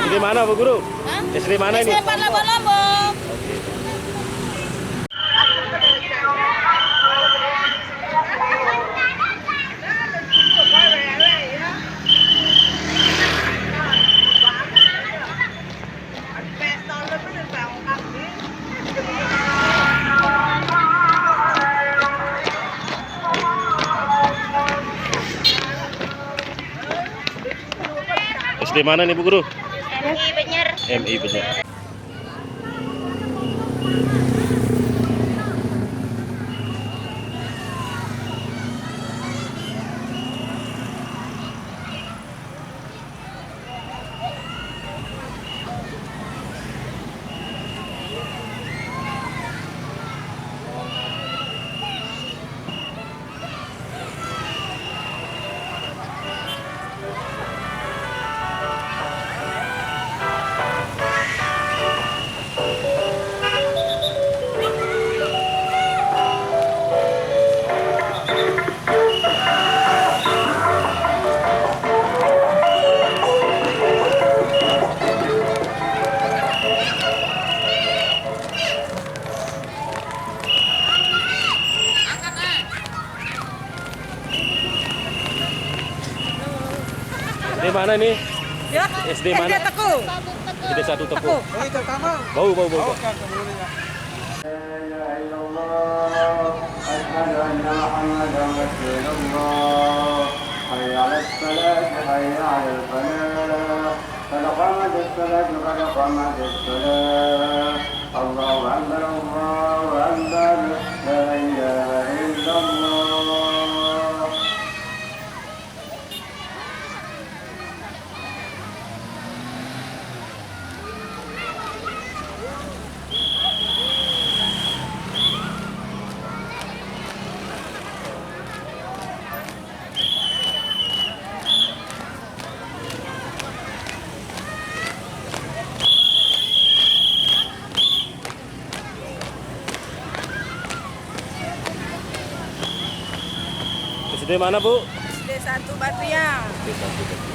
SD mana Bu Guru? Hah? SD mana ini? SD 4 Lombok. SD mana nih Bu Guru? MI Benyer. MI Benyer. SD mana nih? Ya, SD mana? Teku. SD 1 Teku. Oh, itu kamu. Bau. SD mana Bu? SD 1 Batiang. SD 1 Teku.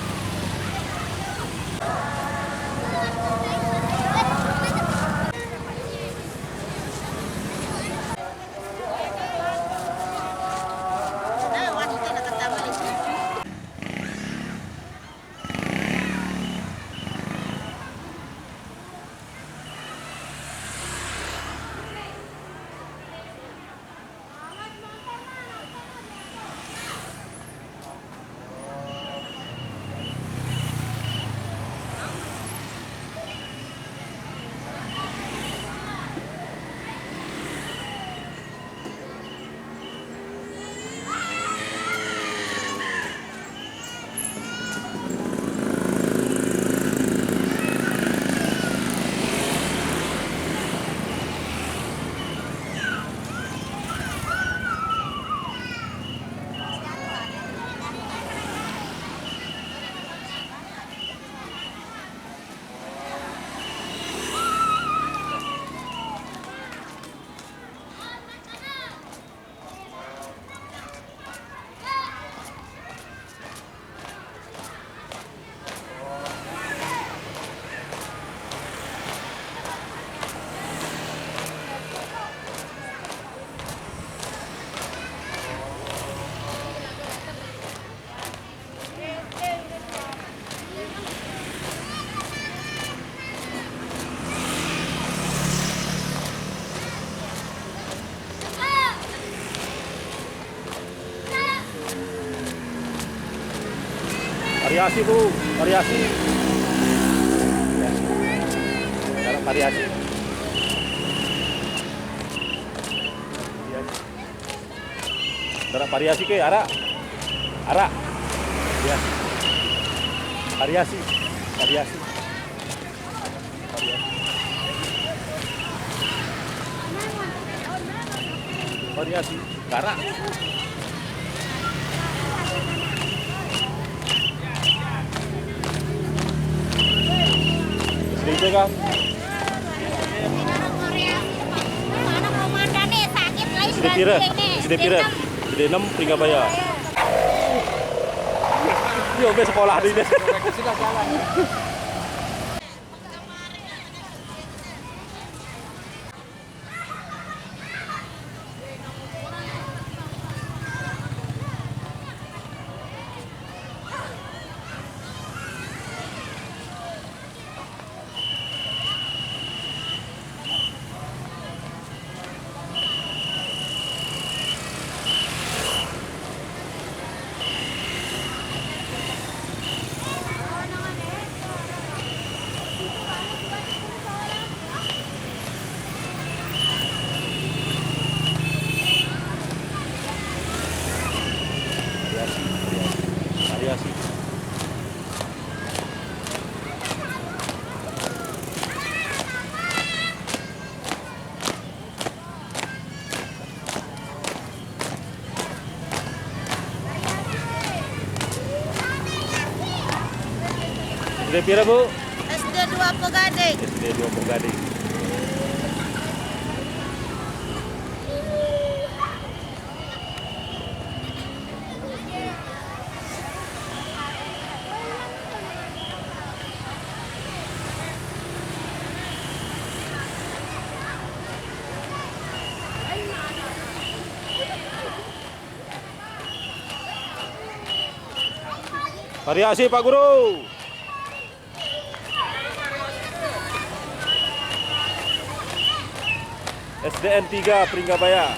Variasi Bu, variasi. Sekarang variasi. Sekarang variasi ke Ara. Ya. Variasi. Variasi. Ara. Itu kan Sudah pira? Sudah 6 tinggal bayar. Yo, sekolah di sini. pira Bu? SD 2 Pegading. SD 2 Pegading. Variasi Pak Guru. SDN 3 Pringgabaya.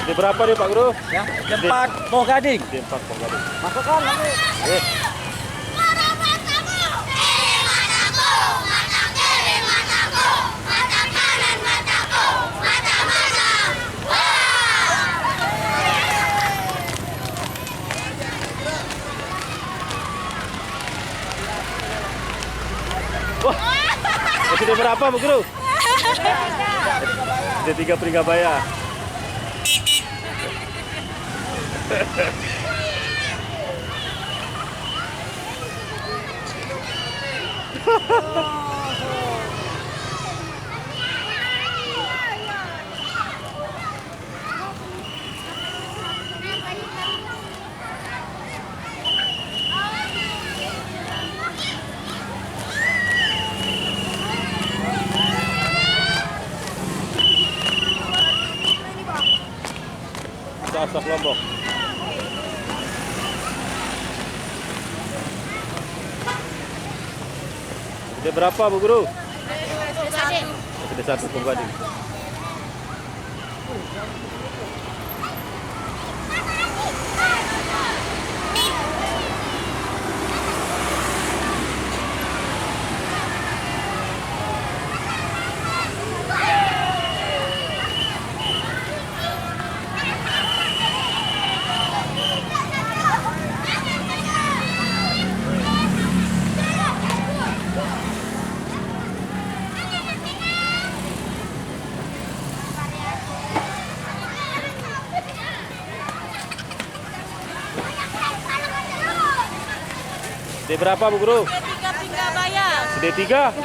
Di berapa nih Pak Guru? Ya, tempat Pegading. Di 4 Pegading. Masukkan nanti. Eh, wah, SD berapa Bu Guru? SD 3 Pringgabaya. Asap Lombok. Ada berapa Bu Guru? Ada 1 Pegading. D berapa Bu Guru? SD 3 Pringgabaya. D 3?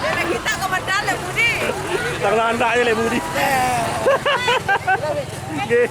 Dari kita ke dalam Budi. Tangan andaknya le Budi. Nggih.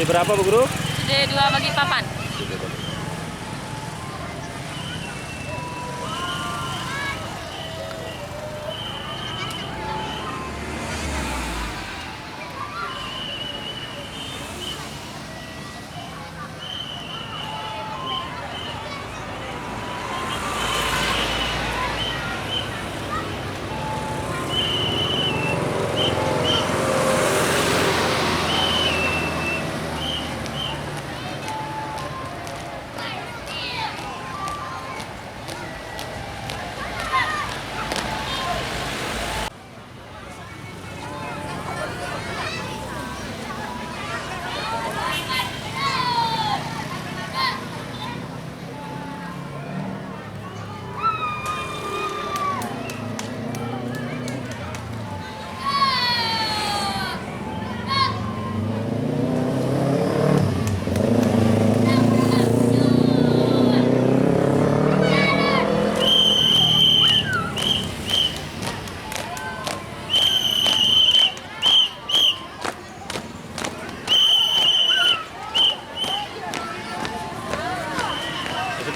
D berapa Bu Guru? SD 2 bagi papan.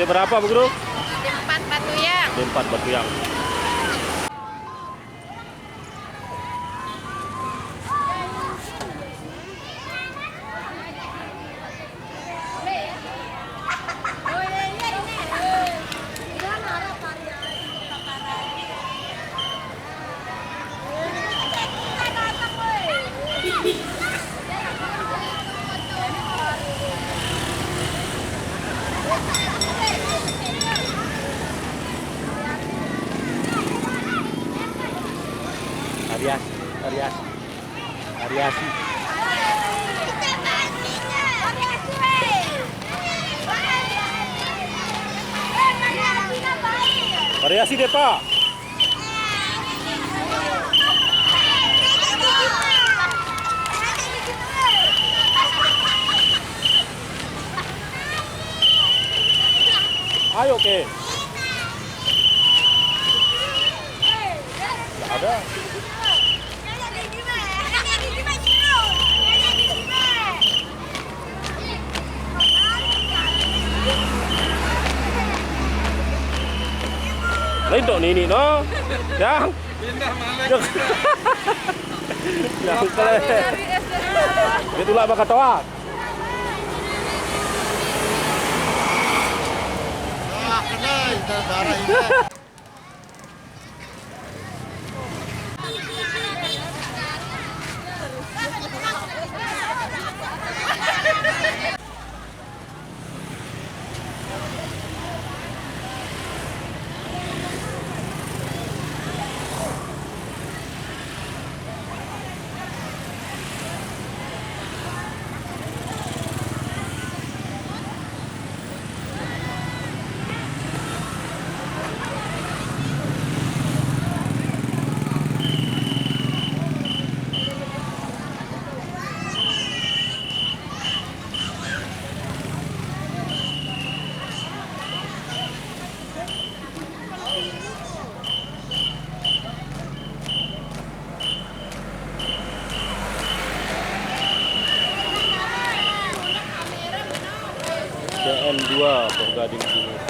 Ada berapa Bu Guru? Tempat Batuyang. Ada 4 batu yang. Variasi. Variasi deh Pak. Ayo ke. Nggak ada. Lain dok ini no, yang yang kele, itulah bakal toa. CN2 Purgading Timur.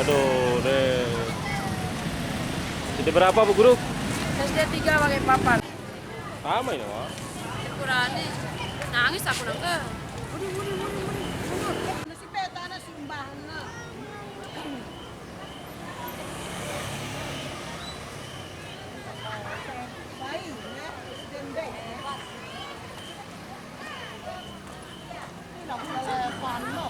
Aduh, deh. Jadi berapa Bu Guru? SD 3 pakai papan. Sama ini Wak. Kurani. Nangis aku nangke. Nasi peta na simbahan na. Baik, ya. Dende. Ini lah telepon mo.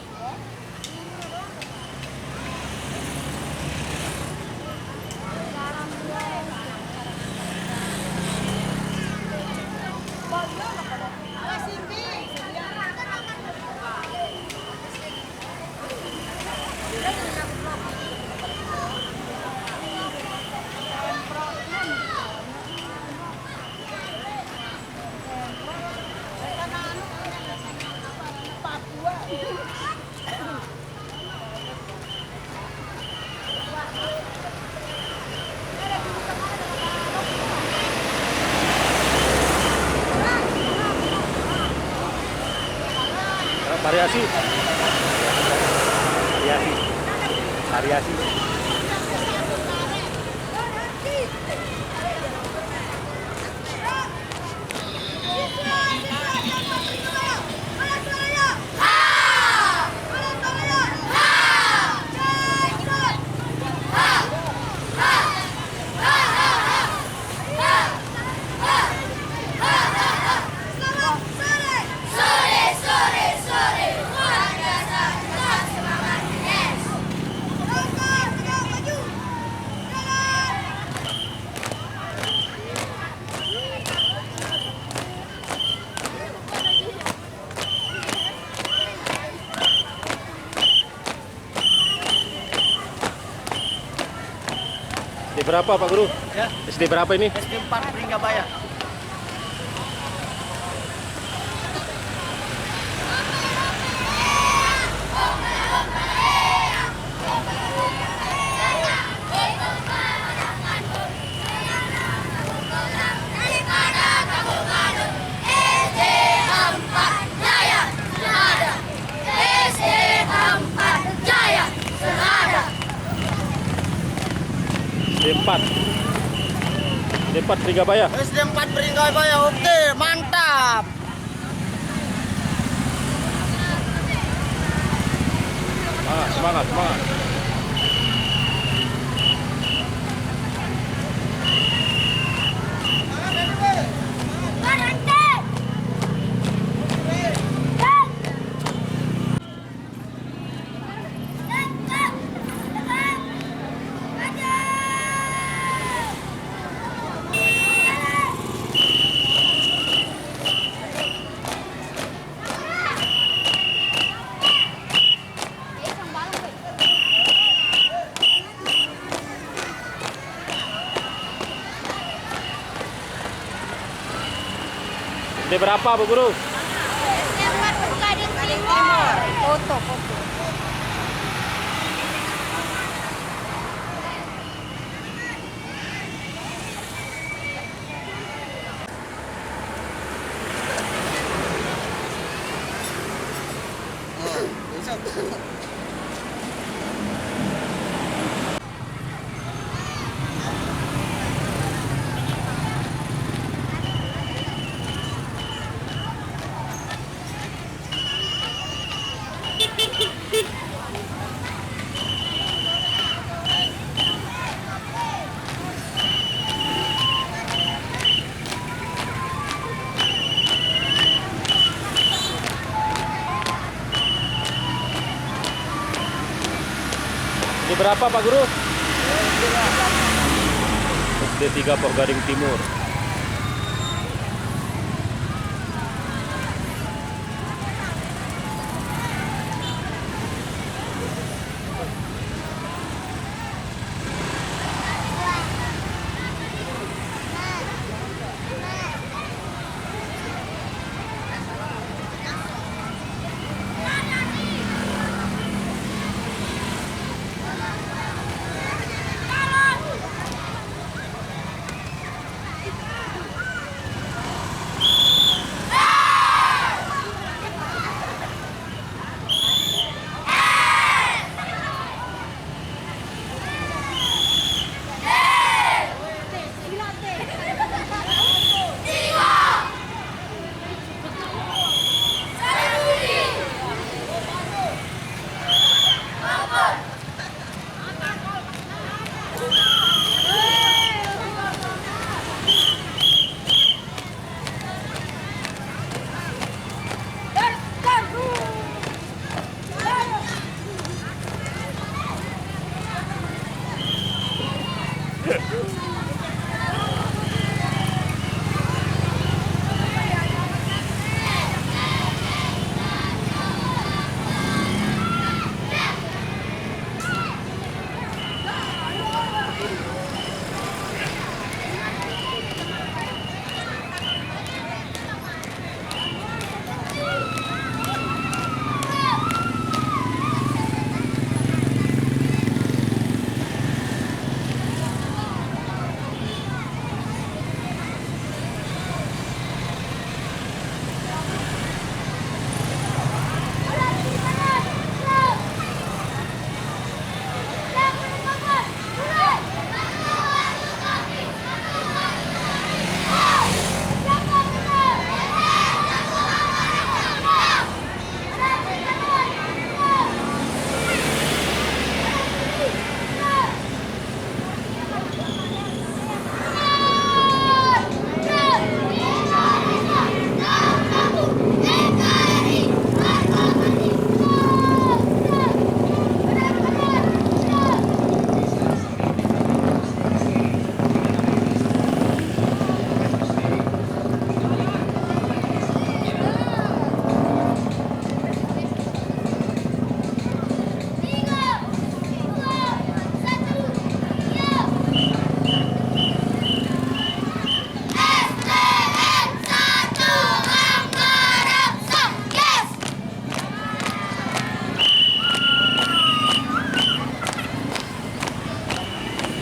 Variasi. Variasi. berapa Pak Guru? Ya. SD berapa ini? SD 4 Ringgabaya. D4. D4 Ringgabaya. SD 4 Ringgabaya. Oke, mantap. Semangat, semangat, semangat. SD berapa Bu Guru? Tempat Gading Timur. Foto. SD berapa Pak Guru? SD 3 Pok Gading Timur.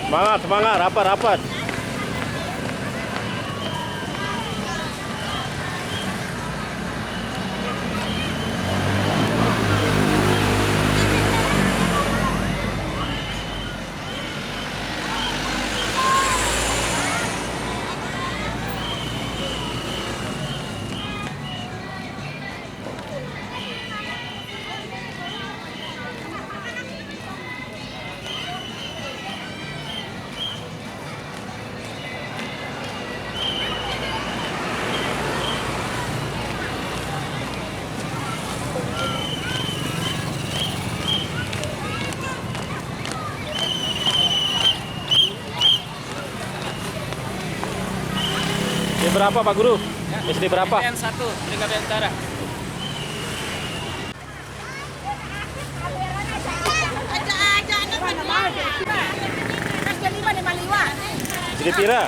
Semangat, semangat, rapat, rapat. SD berapa Pak Guru? SD berapa? N1, Brigade Utara. SD pira?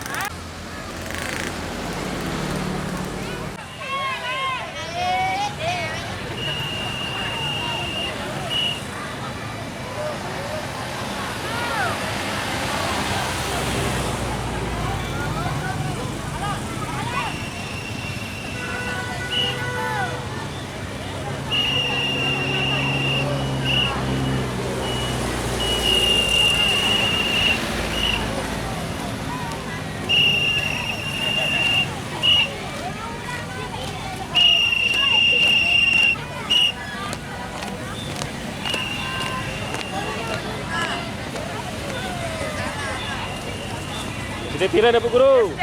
SD pira ada Bu Guru?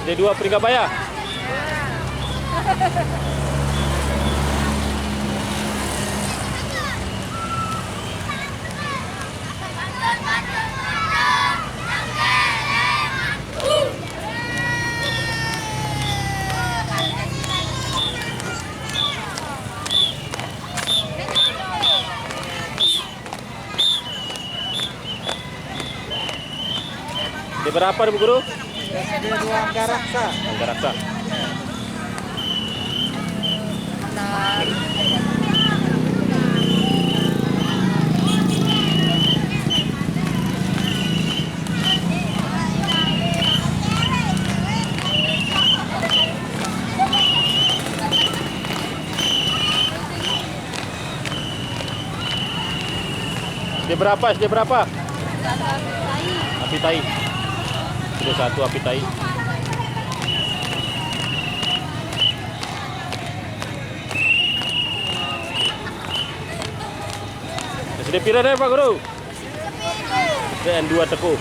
SD 2 Pringgabaya. SD berapa Bu Guru? SD 2 Anggaraksa. Anggaraksa. SD berapa? SD berapa? Apitai. Sudah 1 Apitai. SD pira deh Pak Guru? SD N2 Teku.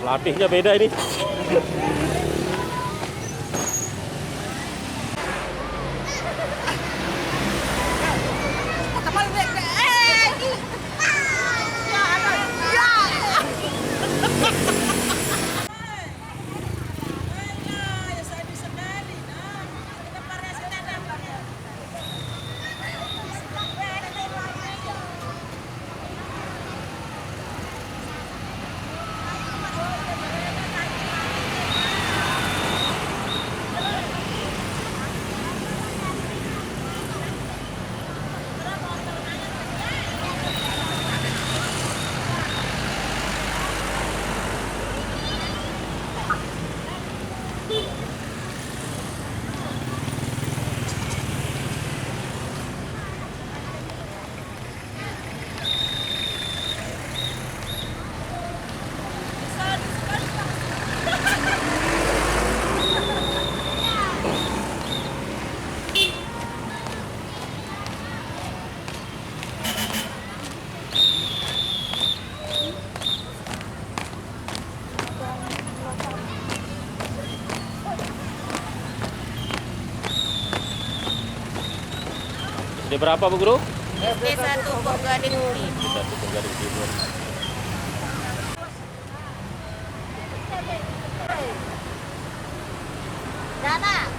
Latihnya beda ini. SD berapa Bu Guru? SD 1 Purgading Uri. Satu Purgading Timur. Dana.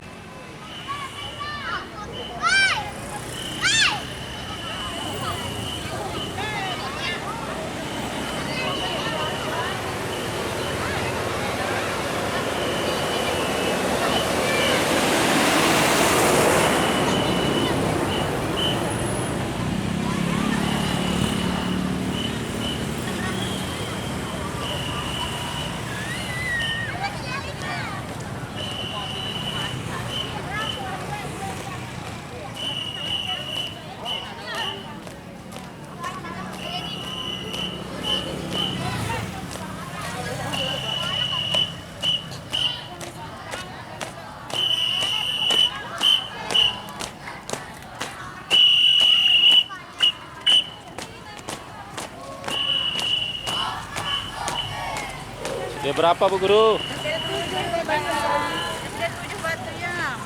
SD berapa Bu Guru? SD 7 Batu Yam.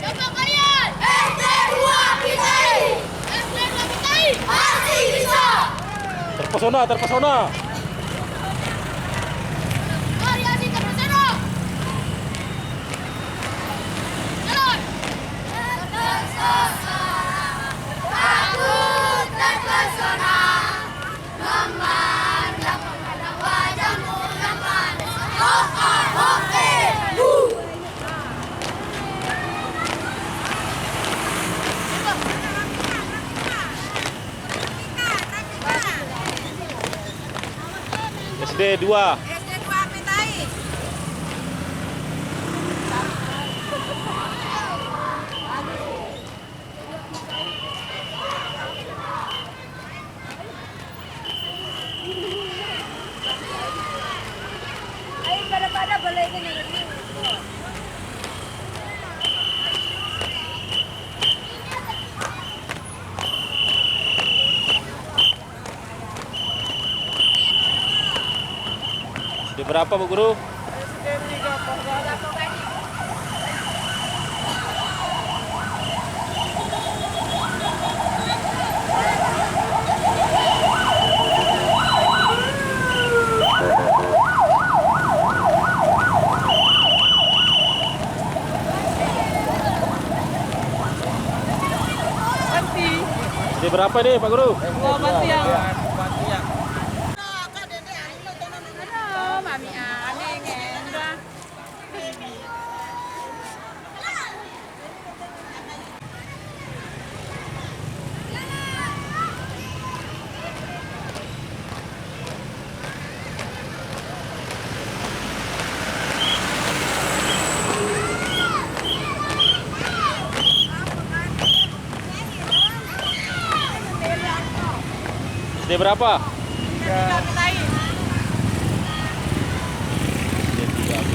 Coba kalian SD2 Pitai. SD2 Pitai masih bisa. Terpesona, terpesona. Variasi terpesona. Jalan. Terpesona. Aku terpesona. Memandang wajahmu yang manis. Oke. SD 2. SD 2 Pitai. Ayo pada boleh ini. SD berapa Bu Guru? SD berapa nih Pak Guru? Aduh, mami aneh ngendang. SD berapa? SD 2 Pitai.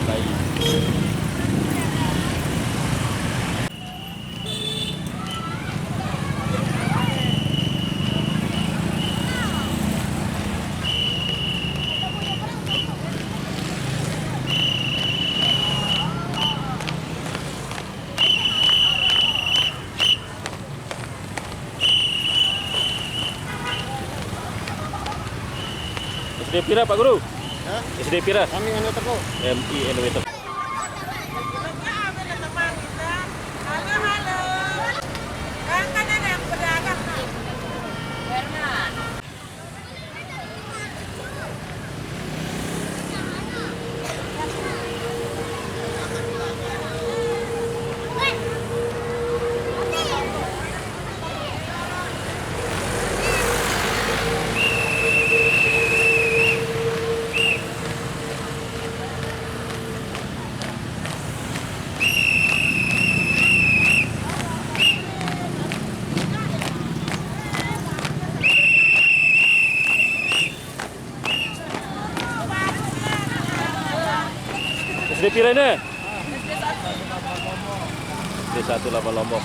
Tai. SD pira Pak Guru? Hah? SD pira? Kami anu teko. MINW. Halo, halo. Kan ada yang pedagang. Bernard. SD pira ini? SD 1 Lapa Lombok.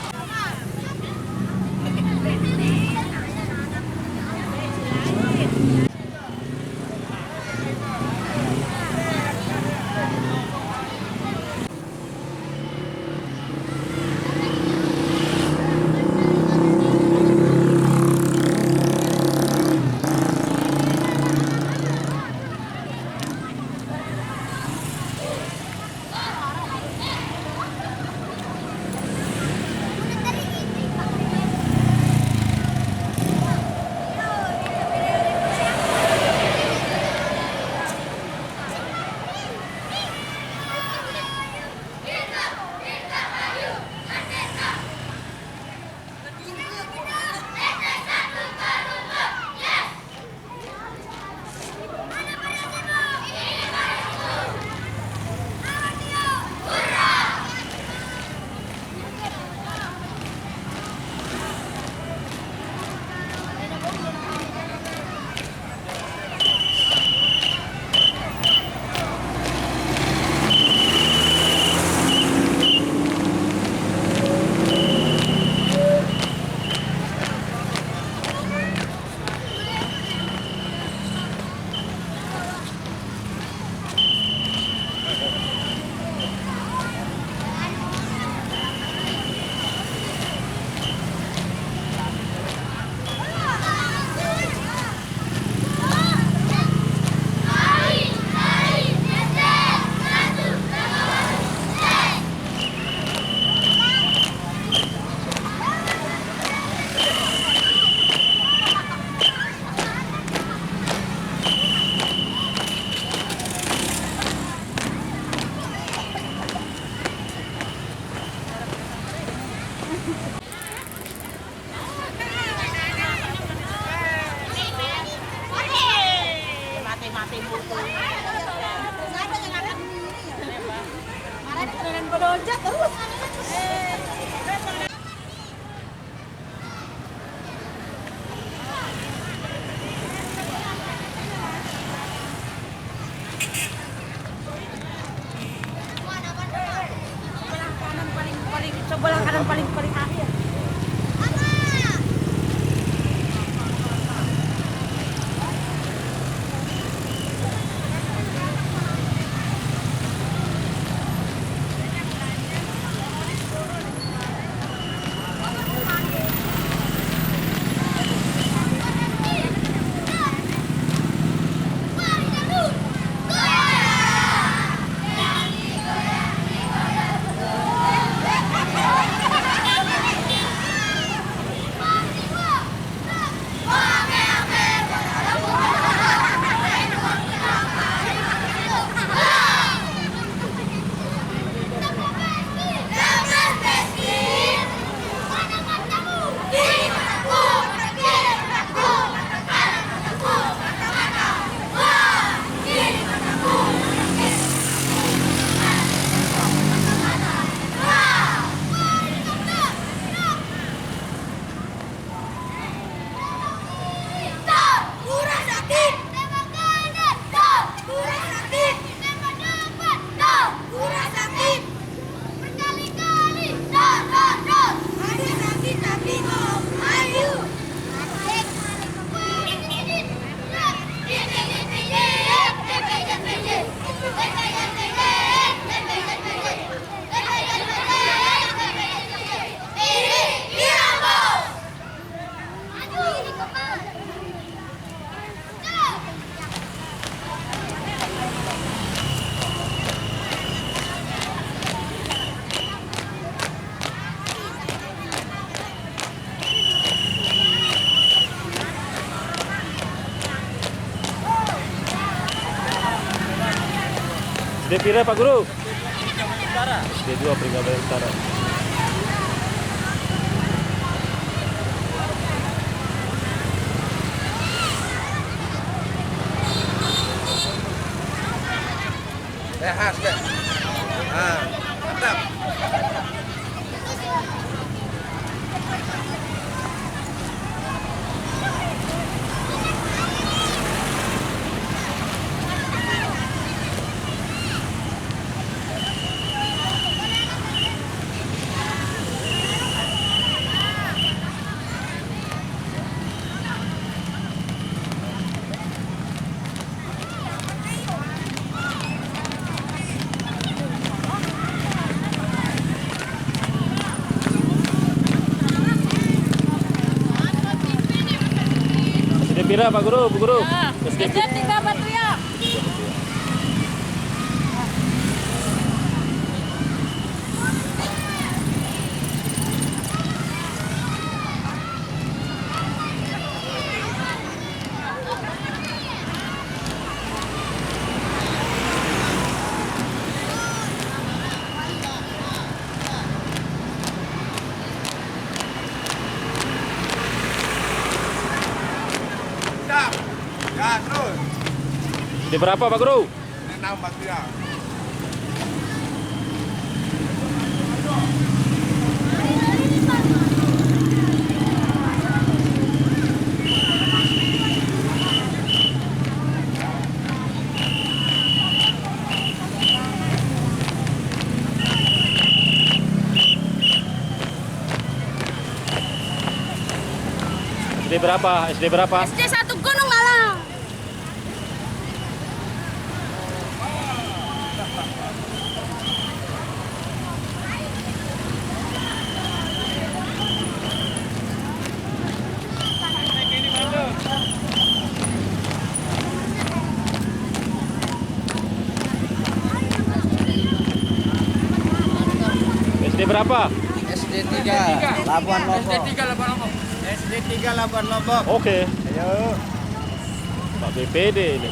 Mati-mati buku. Kenapa yang akan ini ya? Marah dengan bedonjak terus. Sebelah kanan paling akhir. SD pira Pak Guru? SD 2 Pringgabean Utara. Sehat deh. Ah, mantap. SD pira Pak Guru, Bu Guru? SD SD 3 Batu ya. Ya, terus. SD berapa Pak Guru? 6 Batu ya. SD berapa? SD berapa? SD 1 Gunung Malang. SD berapa? SD 3 Labuan Lombok. SD 3 Labuan Lombok. SD 3 Labuan Lombok. Oke. Ayo. Pak BPD ini.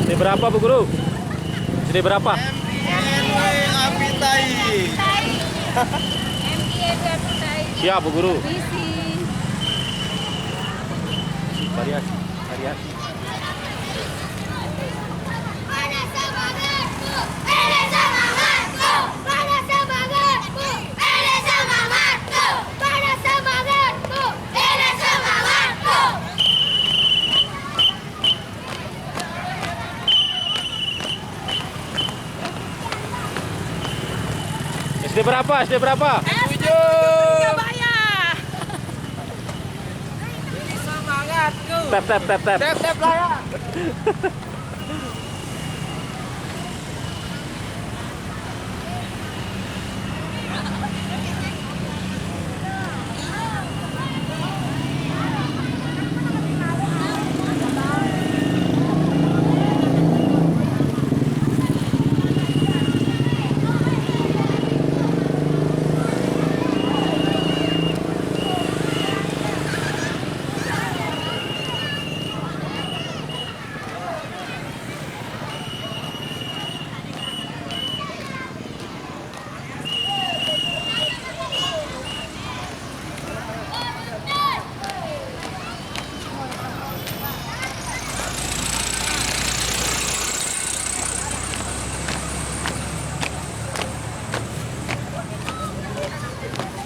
SD berapa Bu Guru? SD berapa? MINW Apitai. Siap Bu Guru. Visi. Variasi. Variasi. Pada semangatku, ini semangatku. Pada semangatku, ini semangatku. Pada semangatku, ini semangatku. SD berapa? SD berapa? Surabaya. Tap tap tap tap. Tep lah ya.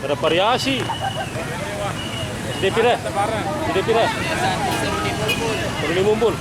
Ada variasi. SD pira? SD pira? Seruni Mumbul.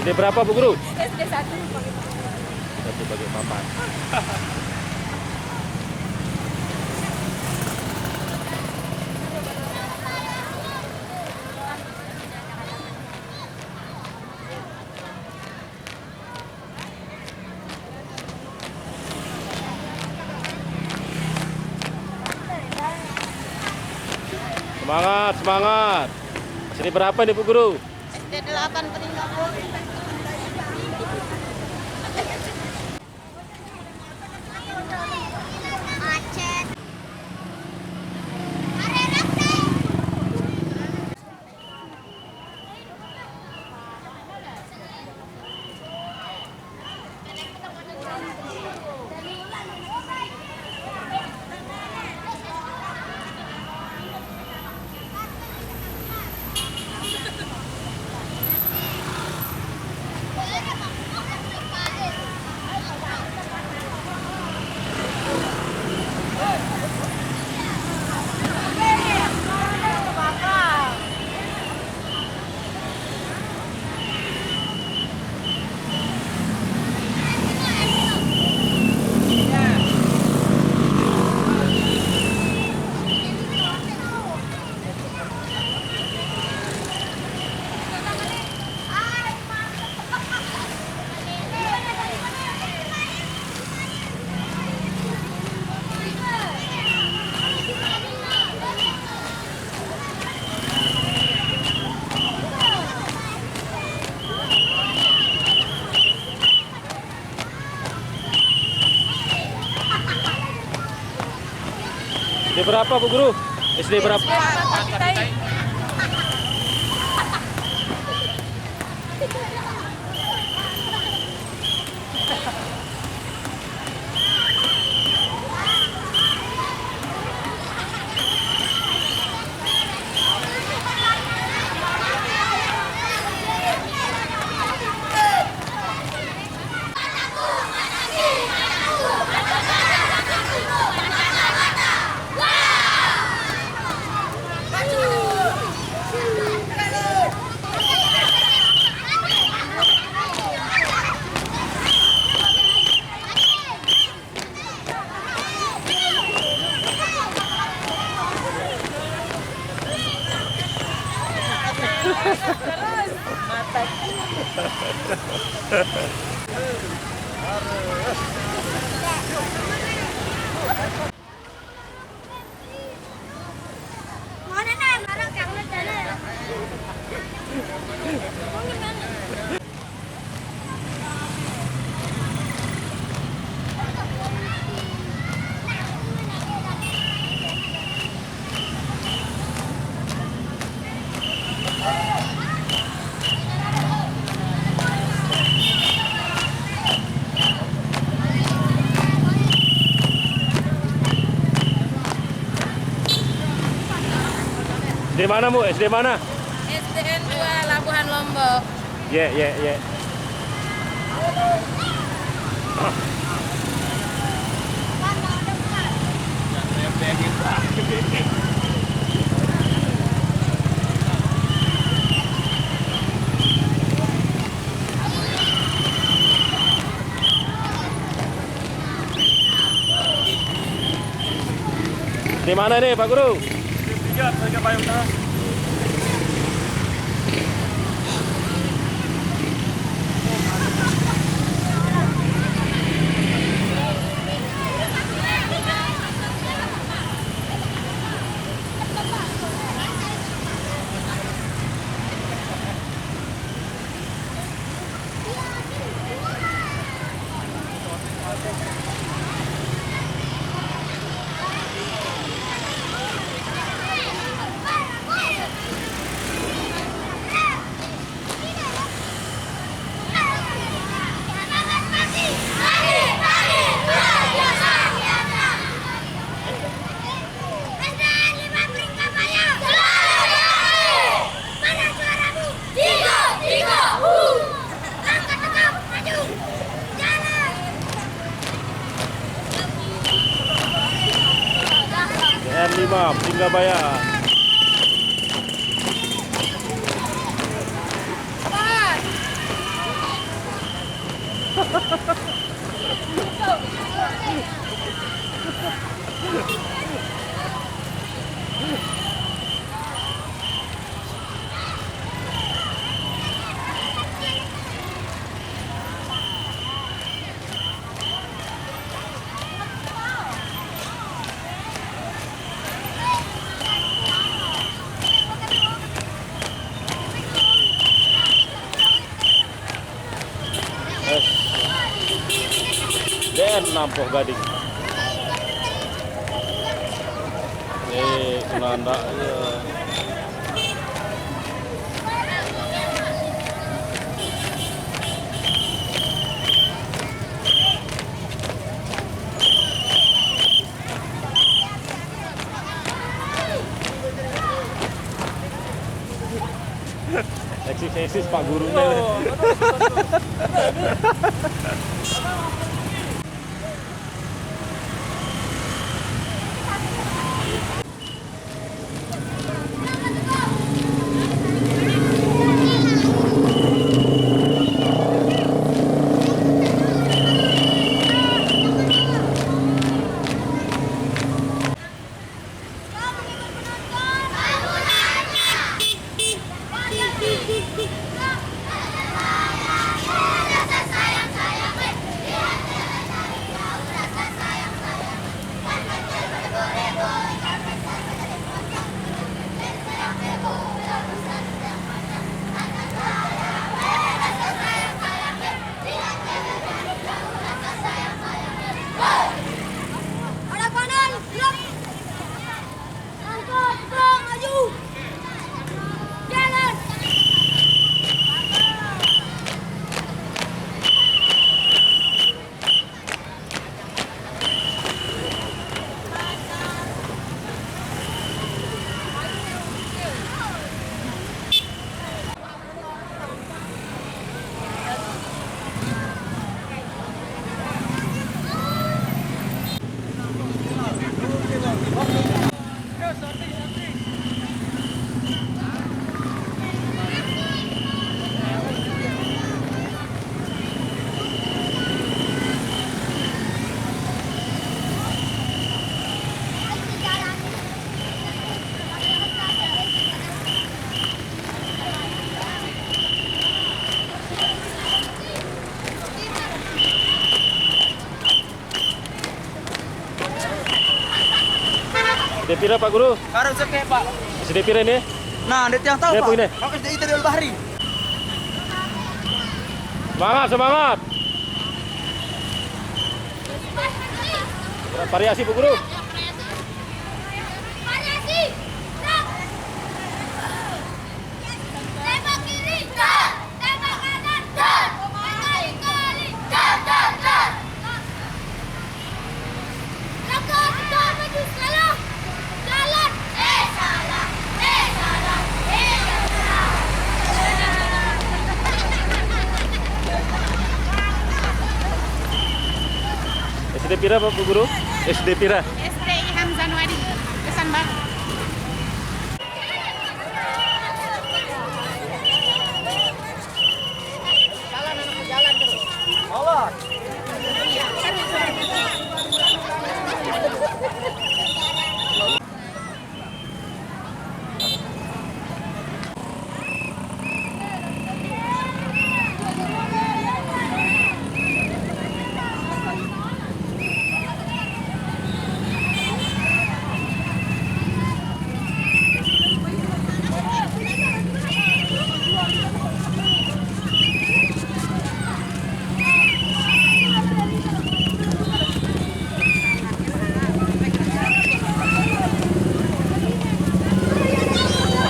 SD berapa Bu Guru? SD 1 Satu pakai papan. Semangat, semangat. Sini berapa nih Bu Guru? SD 8 peringkat. Macet. SD berapa Bu Guru? SD berapa? Mana nih? Mana kangen jalan? SD mana Bu? SD mana? SDN 2 Labuhan Lombok. Ya, ya, ya. Di mana nih Pak Guru? Tiga Payung Tengah. DM5 Singgabaya. Dan nampok gading. Ini penandanya. Eksis Pak Gurunya. SD pira Pak Guru? Harus cek Pak. SD pira ini? Nah, det yang tahu Ini Pak. ini. Pak SD itu Al Bahri. Semangat, semangat. Variasi Bu Guru. Variasi. Tembak kiri. Tembak kanan. Kali-kali. Langkah maju salah. Jalan. Salah. SD pira Pak Bu Guru? SD pira? SD Ilham Zanuari, Kesan Baru. Allah.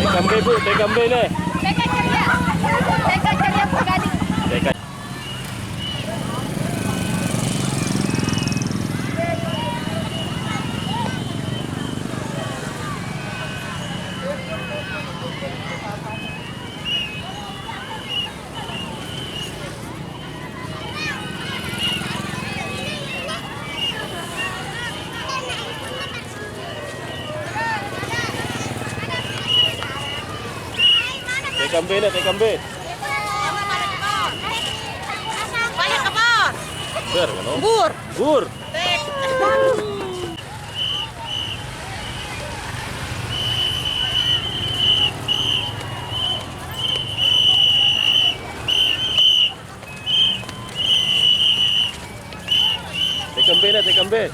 TKMB Bu, TKMB nih. TK Ceria Purgading. TK. TKMB nih, TKMB. Banyak kebon. Ber, ano? Bur. Bur. Tekambe na, tekambe.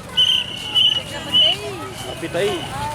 Teka, matay. Apitay.